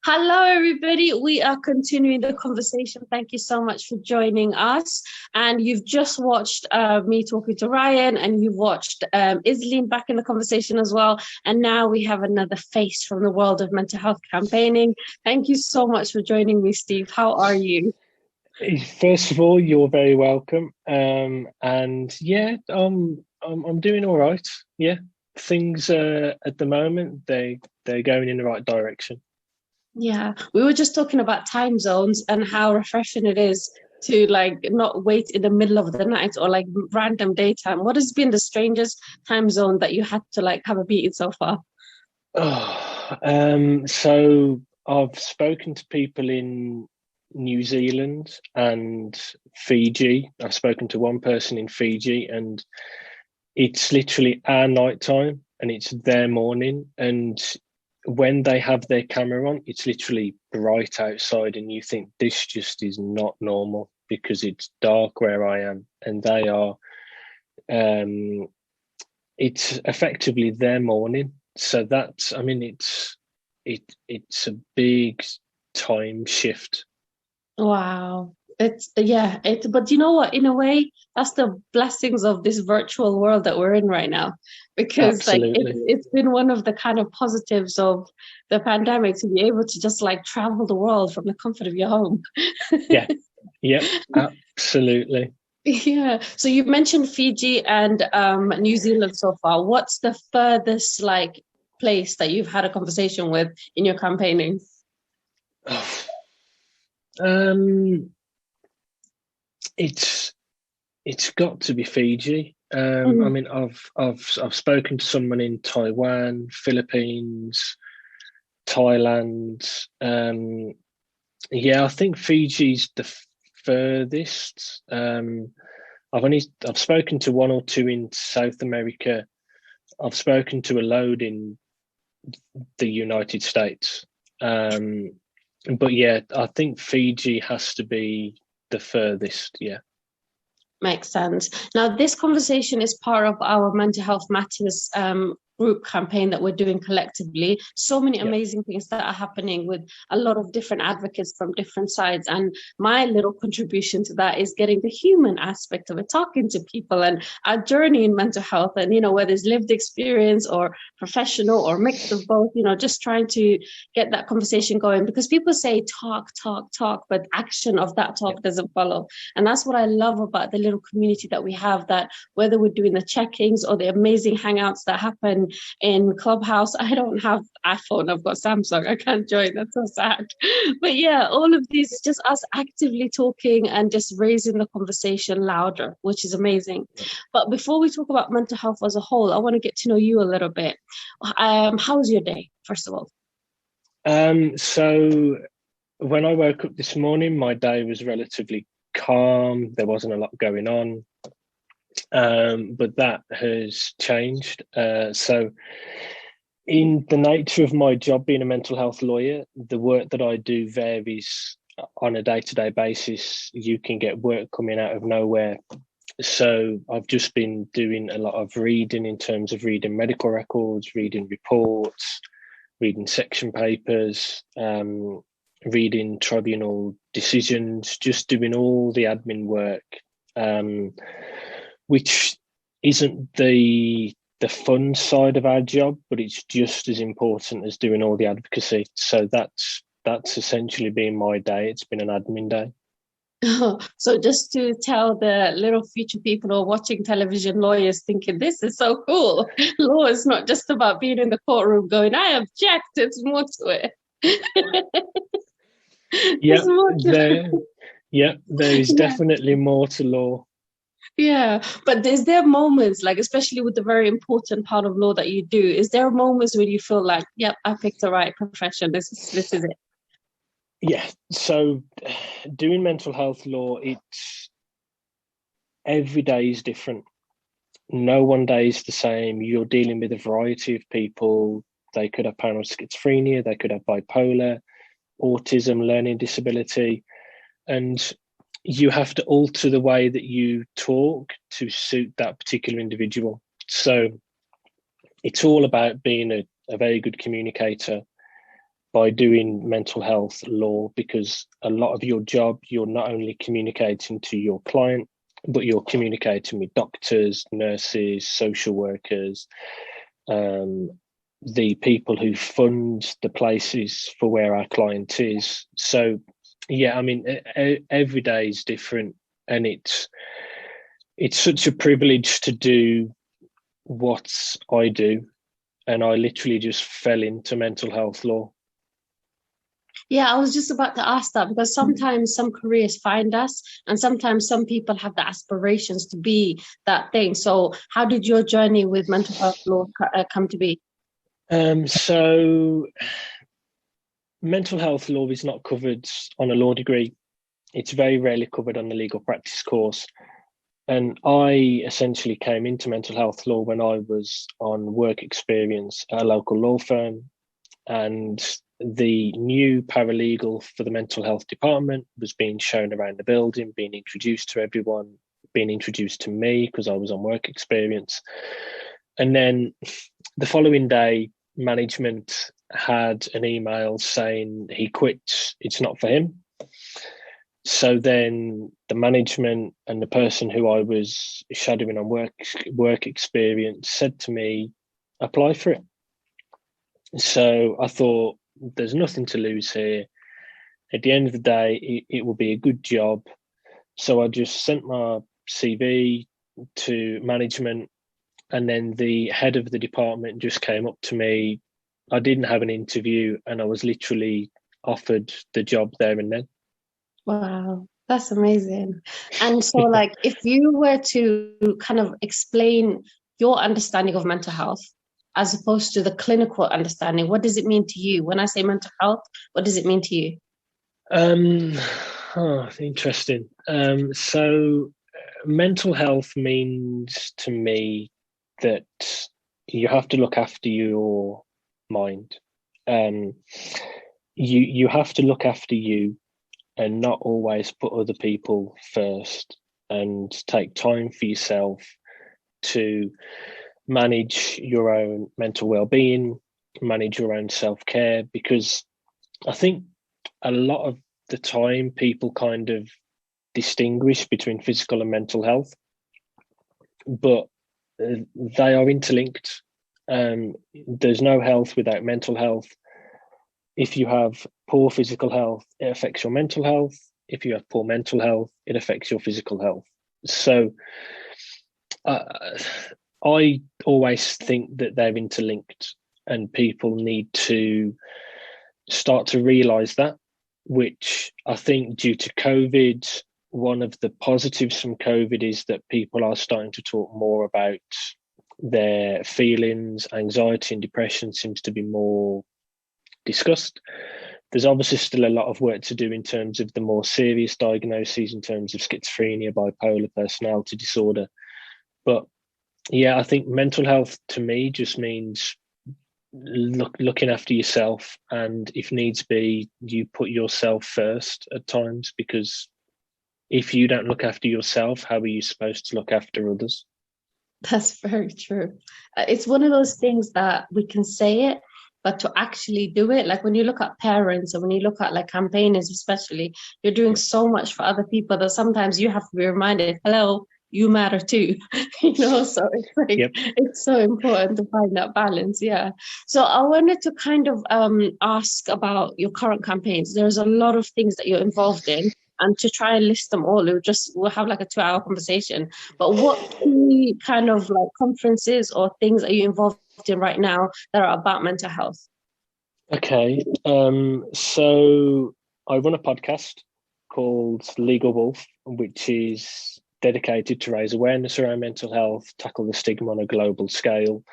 Hello, everybody. We are continuing the conversation. Thank you so much for joining us. And you've just watched me talking to Ryan, and you've watched Isleen back in the conversation as well. And now we have another face from the world of mental health campaigning. Thank you so much for joining me, Steve. How are you? First of all, you're very welcome. And yeah, I'm doing all right. Yeah, things at the moment they're going in the right direction. Yeah, we were just talking about time zones and how refreshing it is to like not wait in the middle of the night or like random daytime. What has been the strangest time zone that you had to like have a meeting so far? So I've spoken to people in New Zealand and Fiji. I've spoken to one person in Fiji, and it's literally our night time and it's their morning. And when they have their camera on, it's literally bright outside, and you think this just is not normal because it's dark where I am, and they are. It's effectively their morning, so that's. I mean, it's a big time shift. Wow. It's yeah, but you know what? In a way, that's the blessings of this virtual world that we're in right now. Because like Absolutely, it's been one of the kind of positives of the pandemic to be able to just like travel the world from the comfort of your home. yeah, yep, absolutely. Yeah. So you mentioned Fiji and New Zealand so far. What's the furthest like place that you've had a conversation with in your campaigning? Um, it's it's got to be Fiji. I Mhm. mean, I've spoken to someone in Taiwan, Philippines, Thailand. Yeah, I think Fiji's the furthest. I've spoken to one or two in South America. I've spoken to a load in the United States. Um, but yeah, I think Fiji has to be the furthest. Yeah, Makes sense. Now, this conversation is part of our Mental Health Matters group campaign that we're doing collectively. So many yeah, amazing things that are happening with a lot of different advocates from different sides. And my little contribution to that is getting the human aspect of it, talking to people and our journey in mental health. And, you know, whether it's lived experience or professional or mixed of both, you know, just trying to get that conversation going because people say talk, talk, talk, but action of that yeah, talk doesn't follow. And that's what I love about the little community that we have, that whether we're doing the check-ins or the amazing hangouts that happen in Clubhouse. I don't have iPhone, I've got Samsung. I can't join. That's so sad. But yeah, all of these is just us actively talking and just raising the conversation louder, which is amazing. yeah. But before we talk about mental health as a whole, I want to get to know you a little bit. How was your day, first of all? So when I woke up this morning, my day was relatively calm. There wasn't a lot going on, but that has changed. So, in the nature of my job being a mental health lawyer, the work that I do varies on a day-to-day basis. You can get work coming out of nowhere. So I've just been doing a lot of reading in terms of reading medical records, reading reports, reading section papers, reading tribunal decisions, just doing all the admin work, um, which isn't the fun side of our job, but it's just as important as doing all the advocacy. So that's essentially been my day. It's been an admin day. So just to tell the little future people who are watching television, lawyers thinking this is so cool. Law is not just about being in the courtroom going, I object. It's more to it. Yeah, There's more to there is yeah. definitely more to law. Yeah. But is there moments, like especially with the very important part of law that you do, is there moments when you feel like, yep, I picked the right profession. This is it. Yeah, so doing mental health law, it's every day is different. No one day is the same. You're dealing with a variety of people. They could have paranoid schizophrenia, they could have bipolar, autism, learning disability, and you have to alter the way that you talk to suit that particular individual. So it's all about being a very good communicator, by doing mental health law, because a lot of your job, you're not only communicating to your client, but you're communicating with doctors, nurses, social workers, the people who fund the places for where our client is. So, yeah, I mean, every day is different, and it's such a privilege to do what I do, and I literally just fell into mental health law. Yeah, I was just about to ask that, because sometimes some careers find us, and sometimes some people have the aspirations to be that thing. So how did your journey with mental health law come to be? So mental health law is not covered on a law degree. It's very rarely covered on the legal practice course. And I essentially came into mental health law when I was on work experience at a local law firm, and the new paralegal for the mental health department was being shown around the building, being introduced to everyone, being introduced to me because I was on work experience. And then the following day, management had an email saying he quits, it's not for him. So then the management and the person who I was shadowing on work experience said to me, apply for it. So I thought, there's nothing to lose here. At the end of the day, it will be a good job. So I just sent my CV to management, and then the head of the department just came up to me. I didn't have an interview, and I was literally offered the job there and then. Wow, that's amazing. And so, like, if you were to kind of explain your understanding of mental health as opposed to the clinical understanding, what does it mean to you? When I say mental health, what does it mean to you? Interesting. So mental health means to me that you have to look after your mind. You have to look after you and not always put other people first, and take time for yourself to manage your own mental well-being, manage your own self-care, because I think a lot of the time people kind of distinguish between physical and mental health, but they are interlinked. There's no health without mental health. If you have poor physical health, it affects your mental health. If you have poor mental health, it affects your physical health. So I always think that they're interlinked, and people need to start to realize that, which I think due to COVID, one of the positives from COVID is that people are starting to talk more about their feelings. Anxiety and depression seems to be more discussed. There's obviously still a lot of work to do in terms of the more serious diagnoses, in terms of schizophrenia, bipolar personality disorder. But yeah, I think mental health to me just means looking after yourself, and if needs be, you put yourself first at times, because if you don't look after yourself, how are you supposed to look after others? That's very true. It's one of those things that we can say it, but to actually do it, like when you look at parents and when you look at like campaigners, especially, you're doing so much for other people that sometimes you have to be reminded, hello, you matter too. So it's like, Yep. It's so important to find that balance. Yeah. So I wanted to kind of ask about your current campaigns. There's a lot of things that you're involved in, and to try and list them all, we'll have like a 2-hour conversation. But what key kind of like conferences or things are you involved in right now that are about mental health? Okay. So I run a podcast called Legal Wolf, which is dedicated to raise awareness around mental health, tackle the stigma on a global scale.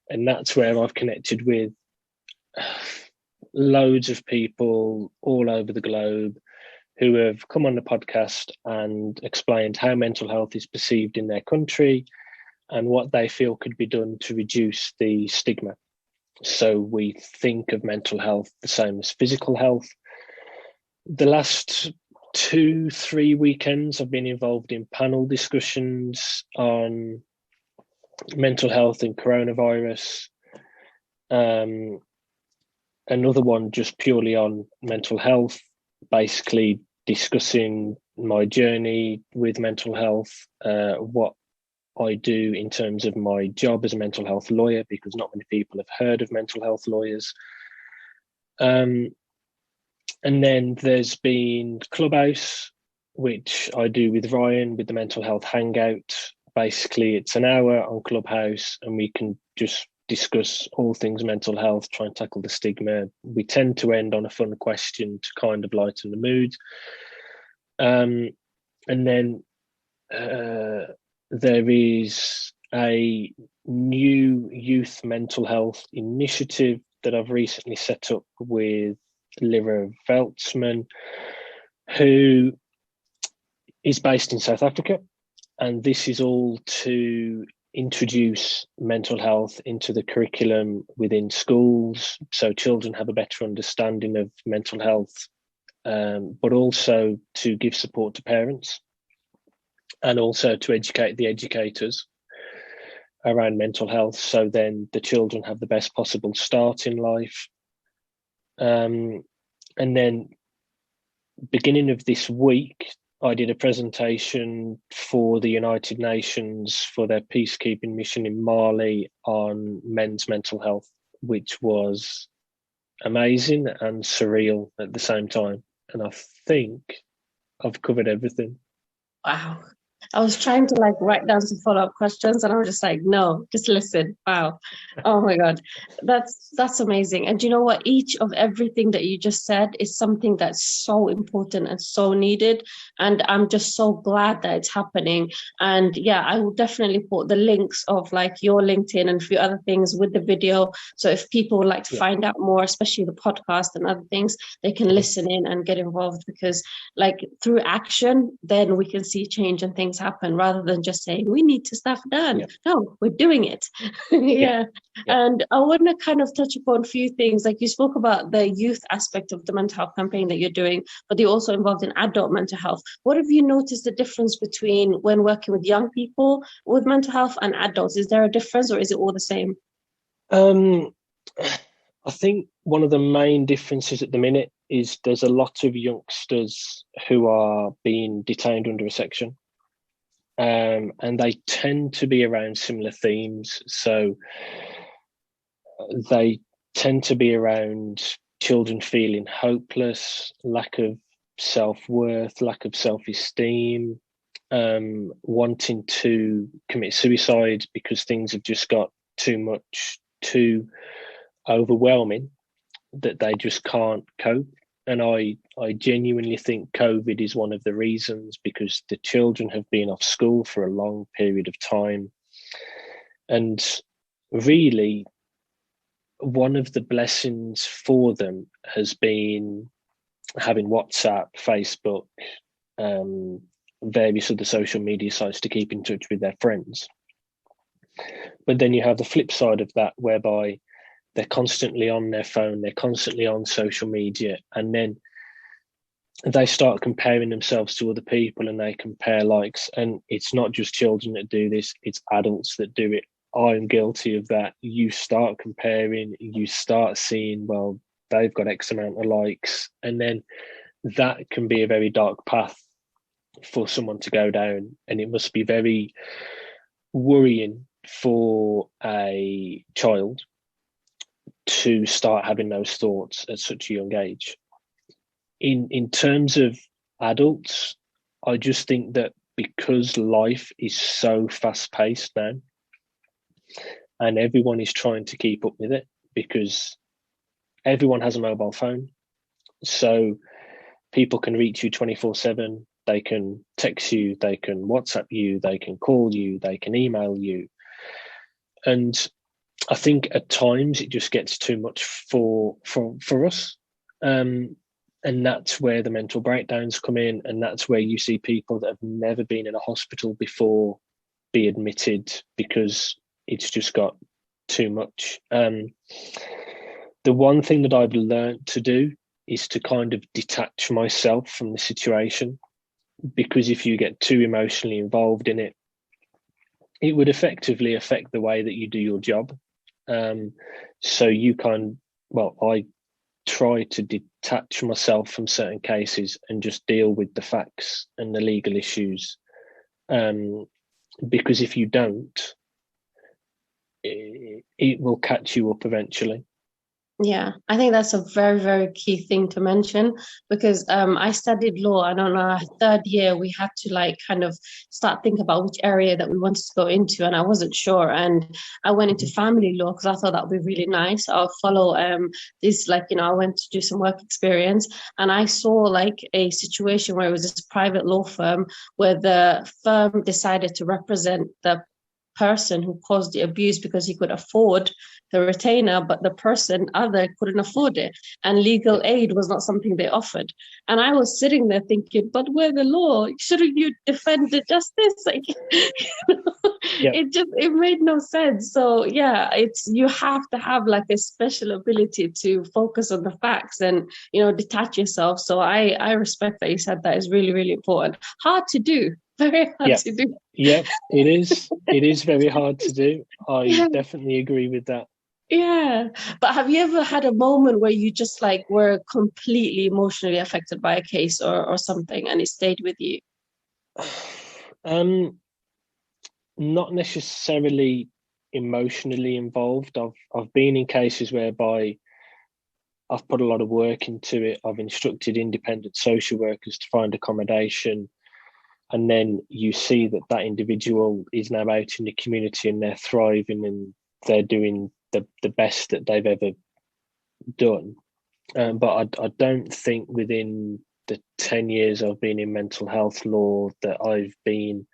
And that's where I've connected with loads of people all over the globe who have come on the podcast and explained how mental health is perceived in their country and what they feel could be done to reduce the stigma. So we think of mental health the same as physical health. The last 2-3 weekends, I've been involved in panel discussions on mental health and coronavirus. another one just purely on mental health, basically discussing my journey with mental health, what I do in terms of my job as a mental health lawyer, because not many people have heard of mental health lawyers. And then there's been Clubhouse, which I do with Ryan with the Mental Health Hangout. Basically, it's an hour on Clubhouse and we can just discuss all things mental health, try and tackle the stigma. We tend to end on a fun question to kind of lighten the mood. And then there is a new youth mental health initiative that I've recently set up with Lyra Veltzman, who is based in South Africa. And this is all to introduce mental health into the curriculum within schools, so children have a better understanding of mental health, but also to give support to parents and also to educate the educators around mental health, so then the children have the best possible start in life. And then beginning of this week, I did a presentation for the United Nations for their peacekeeping mission in Mali on men's mental health, which was amazing and surreal at the same time. And I think I've covered everything. Wow. I was trying to like write down some follow-up questions and I was just like, no, just listen. Wow. Oh my God. That's amazing. And you know what? Each of everything that you just said is something that's so important and so needed. And I'm just so glad that it's happening. And yeah, I will definitely put the links of like your LinkedIn and a few other things with the video. So if people would like to find out more, especially the podcast and other things, they can listen in and get involved, because like through action, then we can see change and things happen, rather than just saying we need to stuff done. No, we're doing it. Yeah. And I want to kind of touch upon a few things. Like you spoke about the youth aspect of the mental health campaign that you're doing, but you're also involved in adult mental health. What have you noticed the difference between when working with young people with mental health and adults? Is there a difference or is it all the same? I think one of the main differences at the minute is there's a lot of youngsters who are being detained under a section. And they tend to be around similar themes. So they tend to be around children feeling hopeless, lack of self-worth, lack of self-esteem, wanting to commit suicide because things have just got too overwhelming that they just can't cope. And I genuinely think COVID is one of the reasons, because the children have been off school for a long period of time. And really, one of the blessings for them has been having WhatsApp, Facebook, various other social media sites to keep in touch with their friends. But then you have the flip side of that, whereby they're constantly on their phone, they're constantly on social media, and then they start comparing themselves to other people and they compare likes. And it's not just children that do this, it's adults that do it. I'm guilty of that. You start comparing, you start seeing, well, they've got X amount of likes. And then that can be a very dark path for someone to go down. And it must be very worrying for a child to start having those thoughts at such a young age. In terms of adults, I just think that because life is so fast-paced now, and everyone is trying to keep up with it, because everyone has a mobile phone, so people can reach you 24/7. They can text you, they can WhatsApp you, they can call you, they can email you. And I think at times it just gets too much for us. And that's where the mental breakdowns come in. And that's where you see people that have never been in a hospital before be admitted because it's just got too much. The one thing that I've learned to do is to kind of detach myself from the situation, because if you get too emotionally involved in it, it would effectively affect the way that you do your job. So you I try to detach myself from certain cases and just deal with the facts and the legal issues. Because if you don't, it will catch you up eventually. Yeah, I think that's a very, very key thing to mention, because I studied law, and on our third year, we had to like kind of start thinking about which area that we wanted to go into, and I wasn't sure. And I went into family law because I thought that would be really nice. I'll follow this, like, I went to do some work experience, and I saw like a situation where it was this private law firm where the firm decided to represent the person who caused the abuse because he could afford the retainer, but the other couldn't afford it, and legal aid was not something they offered. And I was sitting there thinking, but where the law, shouldn't you defend the justice? Like, it made no sense. So yeah, you have to have like a special ability to focus on the facts and detach yourself. So I respect that you said that. Is really, really important. Hard to do. Very hard to do. Yeah, it is. It is very hard to do. I definitely agree with that. Yeah. But have you ever had a moment where you just like were completely emotionally affected by a case or something, and it stayed with you? Not necessarily emotionally involved. I've been in cases whereby I've put a lot of work into it. I've instructed independent social workers to find accommodation. And then you see that individual is now out in the community and they're thriving and they're doing the best that they've ever done. But I don't think within the 10 years I've been in mental health law that I've been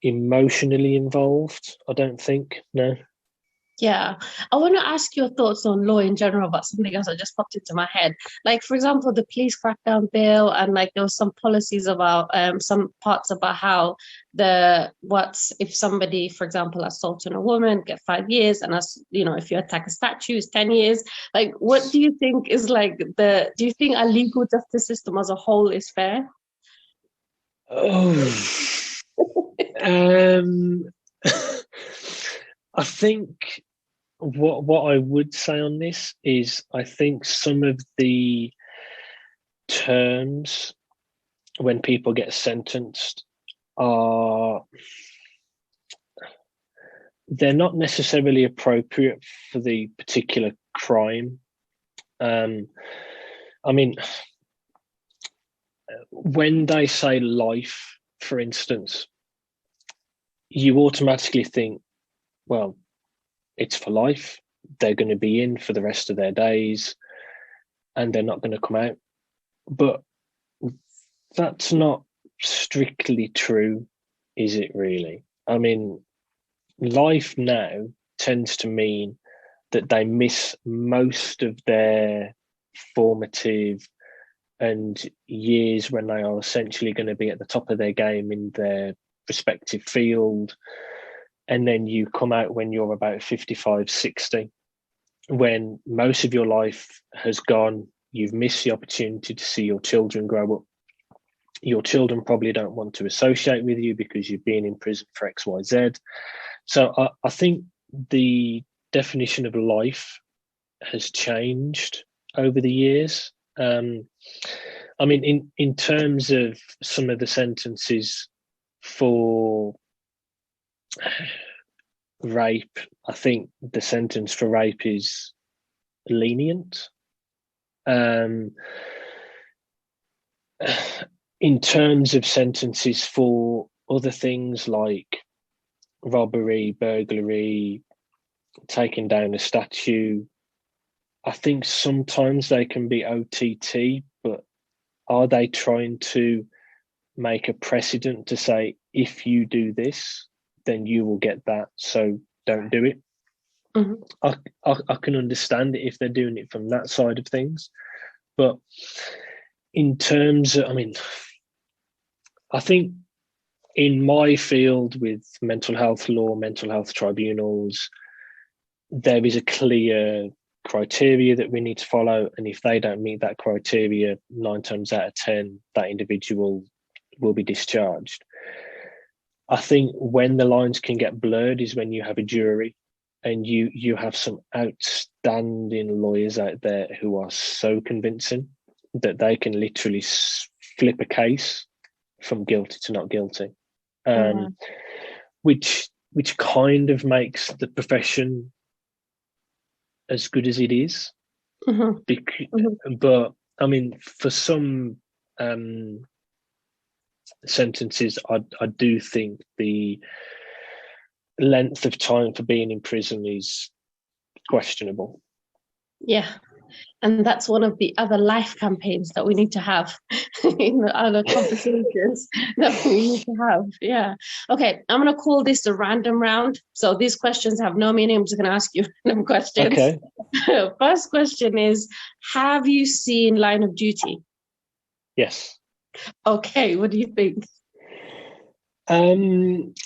emotionally involved. I don't think, no. Yeah, I want to ask your thoughts on law in general, but something else that just popped into my head. Like, for example, the police crackdown bill, and like there was some policies about some parts about how if somebody, for example, assaulting a woman, get 5 years, and if you attack a statue, it's 10 years. Like, what do you think is like do you think our legal justice system as a whole is fair? Oh, I think what I would say on this is I think some of the terms when people get sentenced they're not necessarily appropriate for the particular crime. I mean, when they say life, for instance, you automatically think, well, it's for life. They're going to be in for the rest of their days and they're not going to come out. But that's not strictly true, is it really? I mean, life now tends to mean that they miss most of their formative and years when they are essentially going to be at the top of their game in their respective field. And then you come out when you're about 55, 60, when most of your life has gone. You've missed the opportunity to see your children grow up. Your children probably don't want to associate with you because you've been in prison for X, Y, Z. So I think the definition of life has changed over the years. I mean, in terms of some of the sentences for rape, I think the sentence for rape is lenient. In terms of sentences for other things like robbery, burglary, taking down a statue, I think sometimes they can be OTT, but are they trying to make a precedent to say, if you do this, then you will get that, so don't do it? Mm-hmm. I can understand it if they're doing it from that side of things. But in terms of, I mean, I think in my field with mental health law, mental health tribunals, there is a clear criteria that we need to follow. And if they don't meet that criteria, 9 times out of 10, that individual will be discharged. I think when the lines can get blurred is when you have a jury and you have some outstanding lawyers out there who are so convincing that they can literally flip a case from guilty to not guilty, which kind of makes the profession as good as it is. But I mean, for some sentences, I do think the length of time for being in prison is questionable. Yeah. And that's one of the other life campaigns that we need to have in the other conversations that we need to have. Yeah. Okay. I'm going to call this the random round. So these questions have no meaning. I'm just going to ask you random questions. Okay. First question is, have you seen Line of Duty? Yes. Okay. What do you think?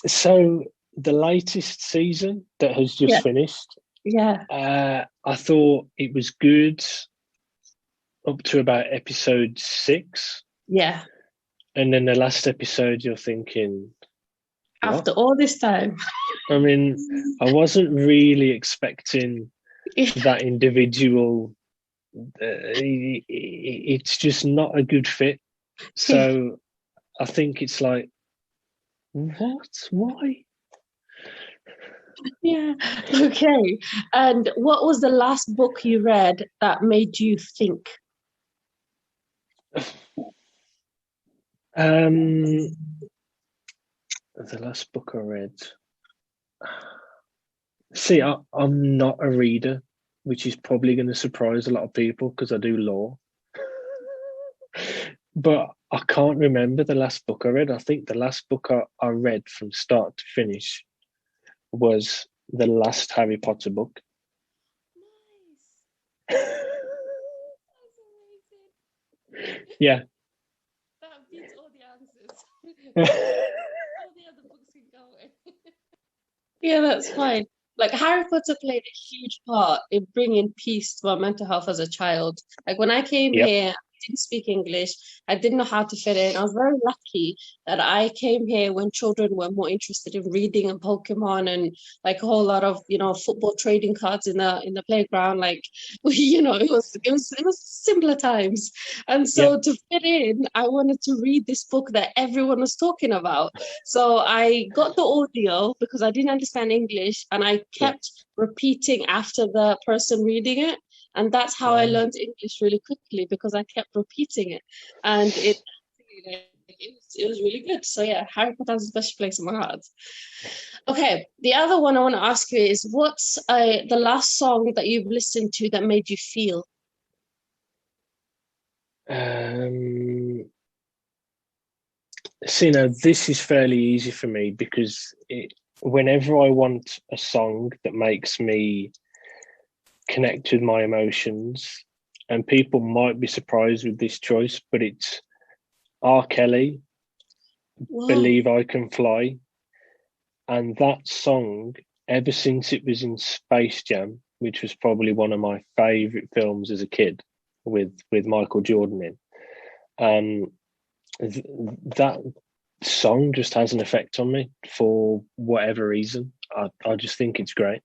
So the latest season that has just finished. Yeah. I thought it was good up to about episode 6. Yeah. And then the last episode, you're thinking, what? After all this time. I mean, I wasn't really expecting that individual. It's just not a good fit. So I think it's like, what? Why? Yeah. Okay. And what was the last book you read that made you think? The last book I read. See, I'm not a reader, which is probably going to surprise a lot of people because I do law. But I can't remember the last book I read. I think the last book I read from start to finish was the last Harry Potter book. Nice. That's amazing. Yeah. That beats all the answers. All the other books can go away. Yeah, that's fine. Like Harry Potter played a huge part in bringing peace to my mental health as a child. Like when I came here, I didn't speak English. I didn't know how to fit in. I was very lucky that I came here when children were more interested in reading and Pokemon and like a whole lot of, football trading cards in the playground. Like, it was simpler times. And so to fit in, I wanted to read this book that everyone was talking about. So I got the audio because I didn't understand English, and I kept repeating after the person reading it. And that's how I learned English really quickly, because I kept repeating it. And it was really good. So yeah, Harry Potter has a special place in my heart. Okay, the other one I want to ask you is, what's the last song that you've listened to that made you feel? See, now this is fairly easy for me because whenever I want a song that makes me connect with my emotions, and people might be surprised with this choice, but it's R. Kelly, Believe I Can Fly. And that song, ever since it was in Space Jam, which was probably one of my favourite films as a kid with Michael Jordan in, that song just has an effect on me for whatever reason. I just think it's great.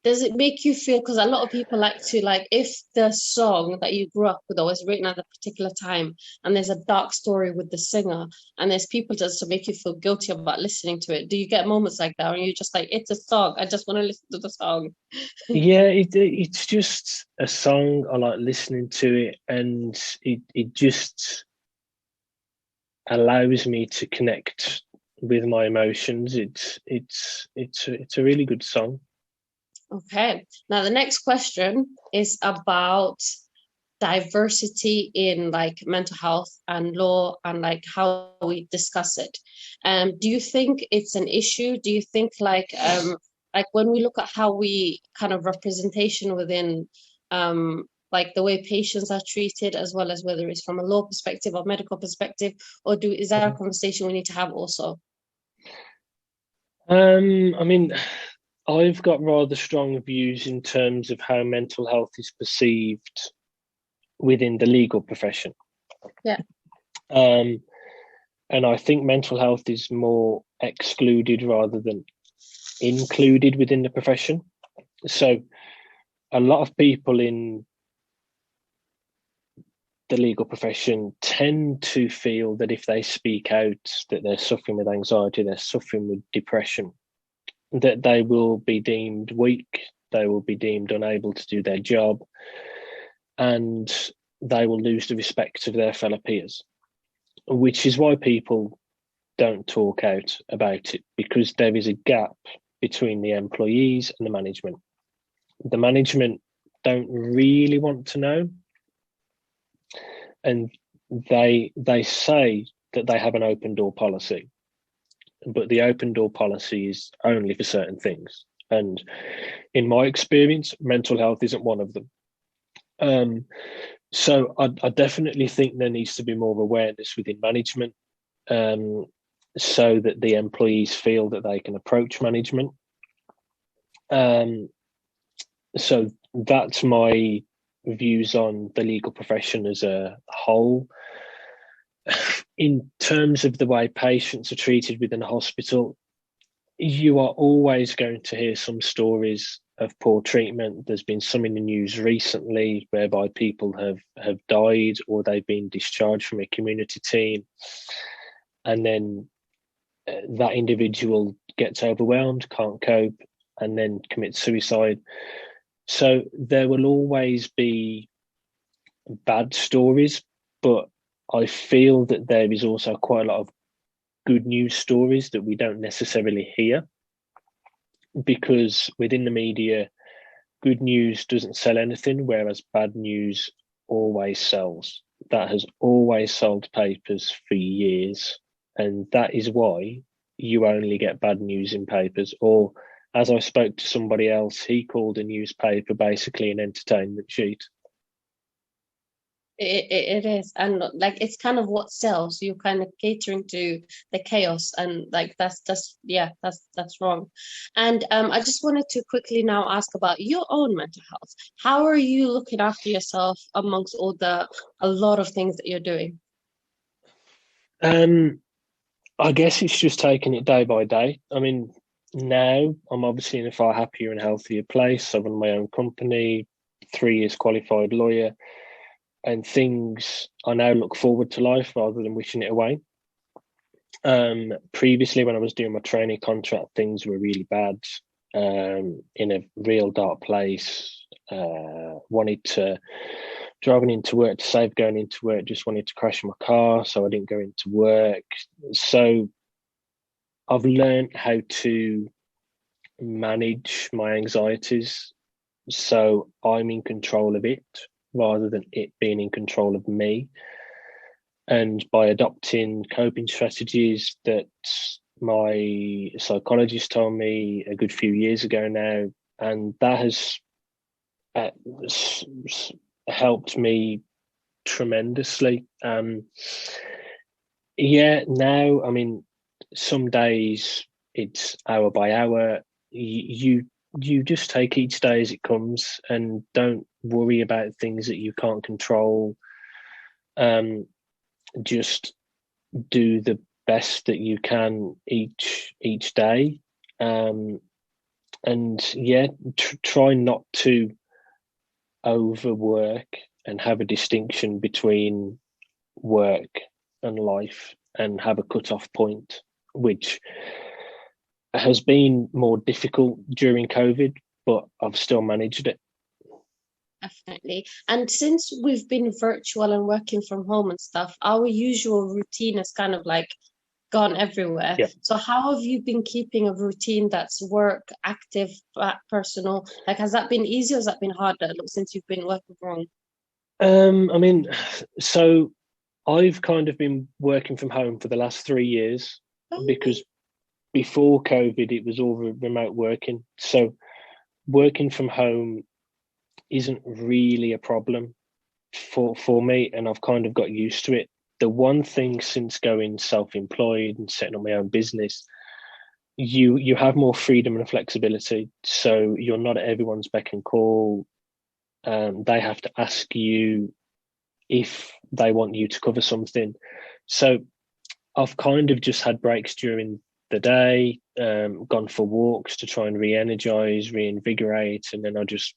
Does it make you feel, because a lot of people like to, if the song that you grew up with or was written at a particular time and there's a dark story with the singer and there's people just to make you feel guilty about listening to it, do you get moments like that, or you're just like, it's a song, I just want to listen to the song? Yeah, it's just a song. I like listening to it, and it just allows me to connect with my emotions. It's a really good song. Okay. Now the next question is about diversity in mental health and law and how we discuss it. Do you think it's an issue? Do you think when we look at how we kind of representation within the way patients are treated, as well as whether it's from a law perspective or medical perspective, or is that a conversation we need to have also? I mean, I've got rather strong views in terms of how mental health is perceived within the legal profession. Yeah. And I think mental health is more excluded rather than included within the profession. So a lot of people in the legal profession tend to feel that if they speak out that they're suffering with anxiety, they're suffering with depression, that they will be deemed weak, they will be deemed unable to do their job, and they will lose the respect of their fellow peers, which is why people don't talk out about it, because there is a gap between the employees and the management. The management don't really want to know, and they say that they have an open door policy, but the open door policy is only for certain things. And in my experience, mental health isn't one of them. So I definitely think there needs to be more awareness within management, so that the employees feel that they can approach management. So that's my views on the legal profession as a whole. In terms of the way patients are treated within a hospital, you are always going to hear some stories of poor treatment. There's been some in the news recently whereby people have died, or they've been discharged from a community team, and then that individual gets overwhelmed, can't cope, and then commits suicide. So there will always be bad stories, but I feel that there is also quite a lot of good news stories that we don't necessarily hear, because within the media, good news doesn't sell anything, whereas bad news always sells. That has always sold papers for years, and that is why you only get bad news in papers. Or, as I spoke to somebody else, he called a newspaper basically an entertainment sheet. It is, and like it's kind of what sells. You're kind of catering to the chaos, and like that's wrong. And I just wanted to quickly now ask about your own mental health. How are you looking after yourself amongst a lot of things that you're doing? I guess it's just taking it day by day. I mean, now I'm obviously in a far happier and healthier place. I run my own company, 3 years qualified lawyer, and things, I now look forward to life rather than wishing it away. Previously, when I was doing my training contract, things were really bad, in a real dark place. Driving into work to save going into work, just wanted to crash my car, so I didn't go into work. So I've learned how to manage my anxieties, so I'm in control of it rather than it being in control of me. And by adopting coping strategies that my psychologist told me a good few years ago now, and that has helped me tremendously. Now, I mean, some days it's hour by hour. You just take each day as it comes and don't worry about things that you can't control. Just do the best that you can each day, and try not to overwork and have a distinction between work and life, and have a cut-off point, which has been more difficult during COVID, but I've still managed it. Definitely. And since we've been virtual and working from home and stuff, our usual routine has kind of like gone everywhere. Yeah. So how have you been keeping a routine that's work, active, personal? Like, has that been easy or has that been harder since you've been working from home? I mean, so I've kind of been working from home for the last 3 years, because before COVID, it was all remote working. So working from home isn't really a problem for me, and I've kind of got used to it. The one thing since going self-employed and setting up my own business, you have more freedom and flexibility. So you're not at everyone's beck and call. They have to ask you if they want you to cover something. So I've kind of just had breaks during the day, gone for walks to try and re-energize, reinvigorate, and then I just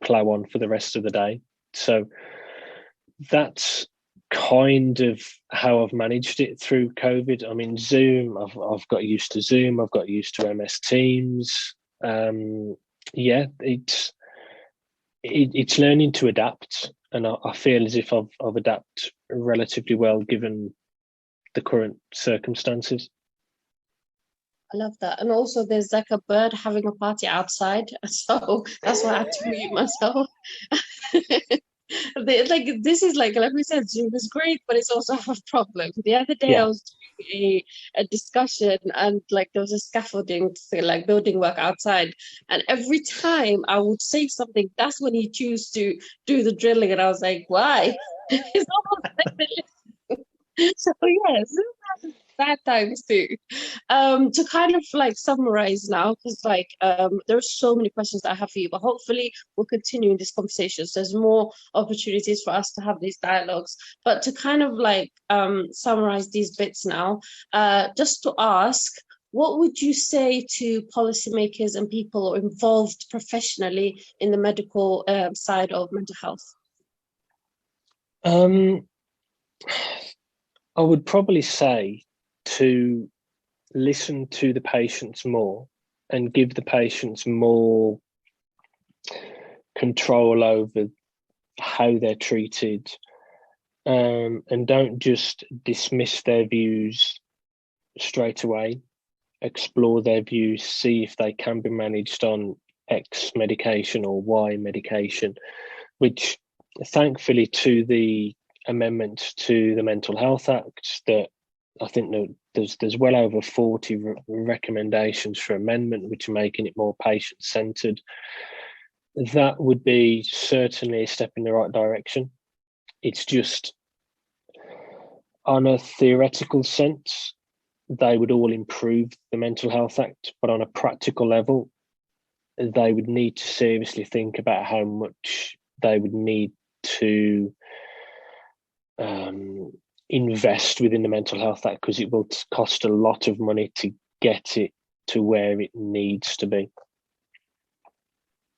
plow on for the rest of the day. So that's kind of how I've managed it through COVID. I mean, Zoom, I've got used to Zoom, I've got used to MS Teams. Yeah, it's learning to adapt, and I feel as if I've adapted relatively well given the current circumstances. I love that. And also there's like a bird having a party outside. So that's why I had to mute myself. Like this is like we said, Zoom is great, but it's also a problem. The other day I was doing a discussion, and like there was a scaffolding like building work outside, and every time I would say something, that's when he chose to do the drilling, and I was like, why? It's almost like so yes, bad times too. To kind of like summarize now, because like there's so many questions that I have for you, but hopefully we'll continue in these conversations. There's more opportunities for us to have these dialogues. But to kind of like summarize these bits now, just to ask, what would you say to policymakers and people involved professionally in the medical side of mental health? I would probably say to listen to the patients more and give the patients more control over how they're treated, and don't just dismiss their views straight away. Explore their views, see if they can be managed on X medication or Y medication, which thankfully to the amendments to the Mental Health Act, that I think that there's well over 40 recommendations for amendment, which are making it more patient-centred. That would be certainly a step in the right direction. It's just, on a theoretical sense, they would all improve the Mental Health Act, but on a practical level, they would need to seriously think about how much they would need to invest within the Mental Health Act, because it will cost a lot of money to get it to where it needs to be.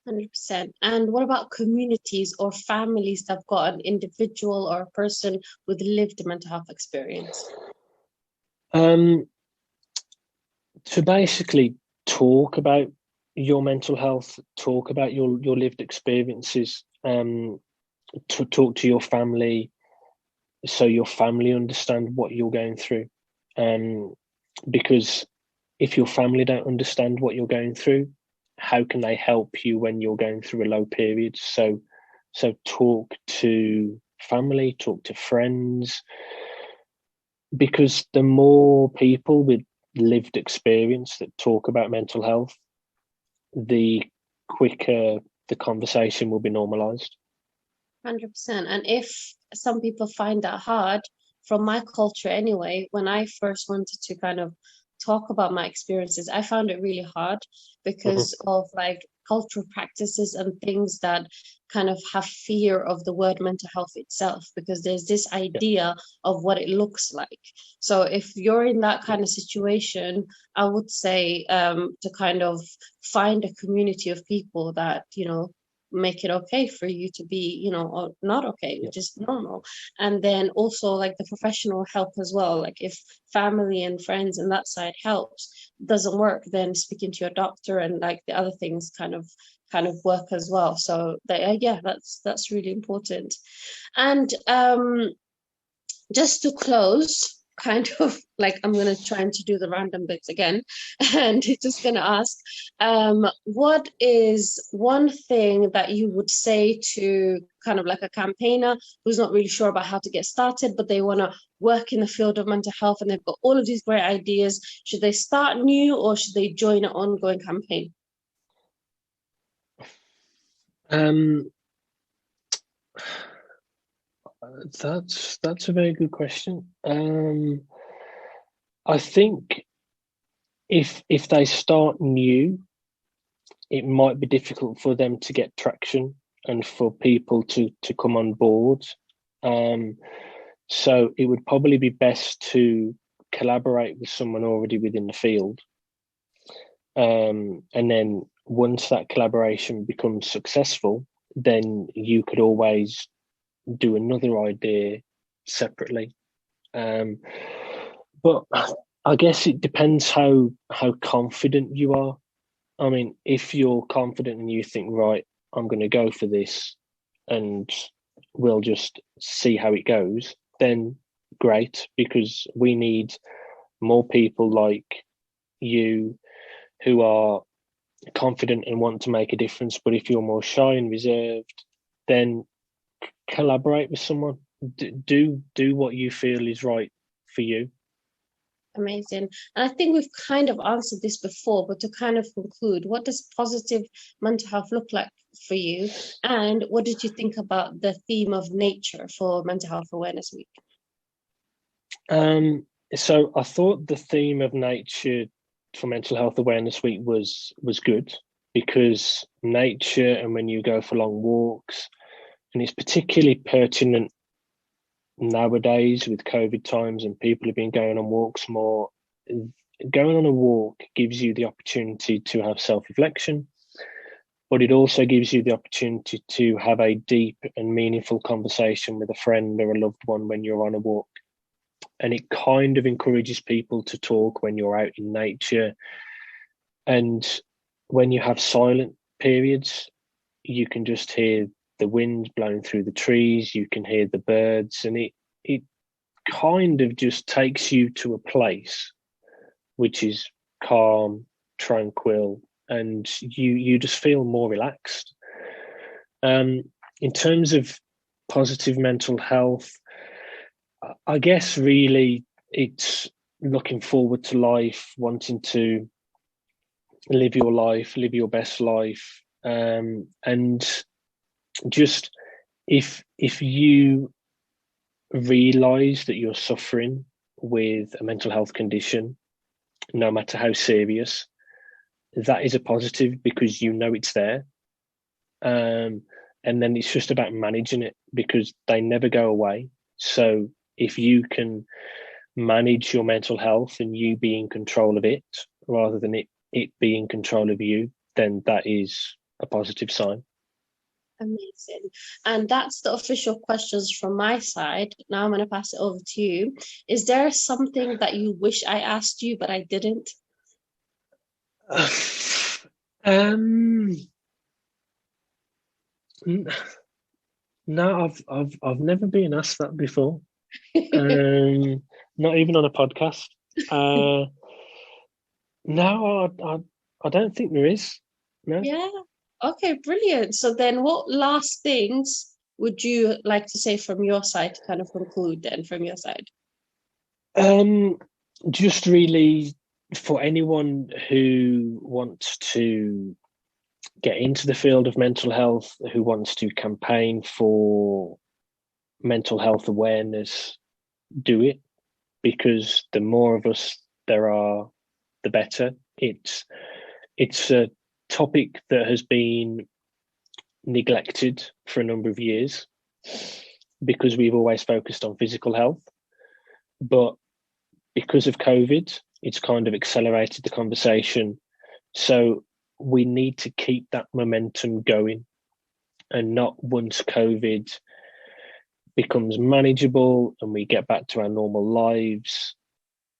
100%. And what about communities or families that have got an individual or a person with lived mental health experience? To basically talk about your mental health, talk about your lived experiences, to talk to your family, so your family understand what you're going through. Because if your family don't understand what you're going through, how can they help you when you're going through a low period? So talk to family, talk to friends, because the more people with lived experience that talk about mental health, the quicker the conversation will be normalized. 100%. And if some people find that hard, from my culture anyway, when I first wanted to kind of talk about my experiences, I found it really hard because of like cultural practices and things that kind of have fear of the word mental health itself, because there's this idea of what it looks like. So if you're in that kind of situation, I would say to kind of find a community of people that, you know, make it okay for you to be, you know, or not okay, which is normal. And then also like the professional help as well. Like if family and friends and that side helps, doesn't work, then speaking to your doctor and like the other things kind of work as well. So that's really important. And just to close, kind of like I'm going to try to do the random bits again, and just going to ask, what is one thing that you would say to kind of like a campaigner who's not really sure about how to get started, but they want to work in the field of mental health and they've got all of these great ideas? Should they start new or should they join an ongoing campaign? That's a very good question. I think if they start new, it might be difficult for them to get traction and for people to come on board. So it would probably be best to collaborate with someone already within the field. And then once that collaboration becomes successful, then you could always do another idea separately. But I guess it depends how confident you are. I mean, if you're confident and you think, right, I'm going to go for this and we'll just see how it goes, then great, because we need more people like you who are confident and want to make a difference. But if you're more shy and reserved, then collaborate with someone. Do what you feel is right for you. Amazing. And I think we've kind of answered this before, but to kind of conclude, what does positive mental health look like for you? And what did you think about the theme of nature for Mental Health Awareness Week? So I thought the theme of nature for Mental Health Awareness Week was good, because nature, and when you go for long walks, and it's particularly pertinent nowadays with COVID times and people have been going on walks more. Going on a walk gives you the opportunity to have self-reflection, but it also gives you the opportunity to have a deep and meaningful conversation with a friend or a loved one when you're on a walk. And it kind of encourages people to talk when you're out in nature. And when you have silent periods, you can just hear the wind blowing through the trees, you can hear the birds, and it kind of just takes you to a place which is calm, tranquil, and you just feel more relaxed. In terms of positive mental health, I guess really it's looking forward to life, wanting to live your life, live your best life, and just if you realize that you're suffering with a mental health condition, no matter how serious, that is a positive, because you know it's there. And then it's just about managing it, because they never go away. So if you can manage your mental health and you be in control of it rather than it be in control of you, then that is a positive sign. Amazing. And that's the official questions from my side. Now I'm going to pass it over to you. Is there something that you wish I asked you, but I didn't? No, I've never been asked that before. Not even on a podcast. No, I don't think there is. No. Yeah. Okay, brilliant. So then what last things would you like to say from your side to kind of conclude then from your side? Just really for anyone who wants to get into the field of mental health, who wants to campaign for mental health awareness, do it, because the more of us there are, the better. It's a topic that has been neglected for a number of years because we've always focused on physical health. But because of COVID, it's kind of accelerated the conversation. So we need to keep that momentum going, and not once COVID becomes manageable and we get back to our normal lives,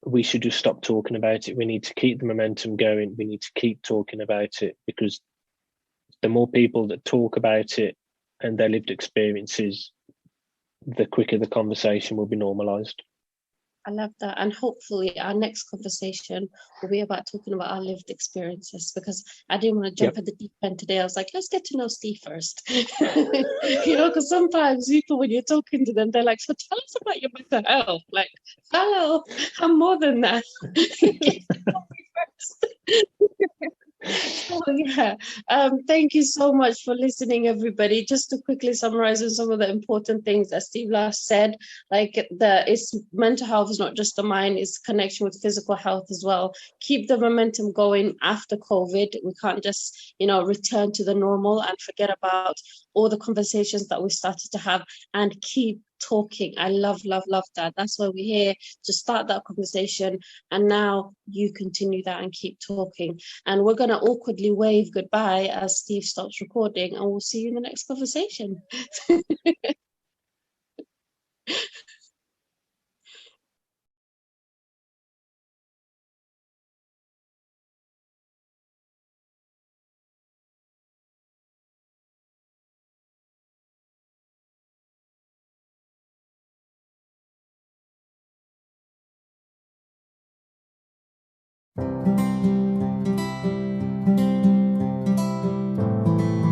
we should just stop talking about it. We need to keep the momentum going. We need to keep talking about it, because the more people that talk about it and their lived experiences, the quicker the conversation will be normalised. I love that. And hopefully our next conversation will be about talking about our lived experiences, because I didn't want to jump at the deep end today. I was like, let's get to know Steve first. Because sometimes people, when you're talking to them, they're like, so tell us about your mental health. Like, hello, I'm more than that. So, yeah, thank you so much for listening, everybody. Just to quickly summarize on some of the important things that Steve last said, like it's mental health is not just the mind, it's connection with physical health as well. Keep the momentum going after COVID. We can't just, return to the normal and forget about all the conversations that we started to have, and keep talking. I love that. That's why we're here, to start that conversation. And now you continue that and keep talking. And we're going to awkwardly wave goodbye as Steve stops recording, and we'll see you in the next conversation.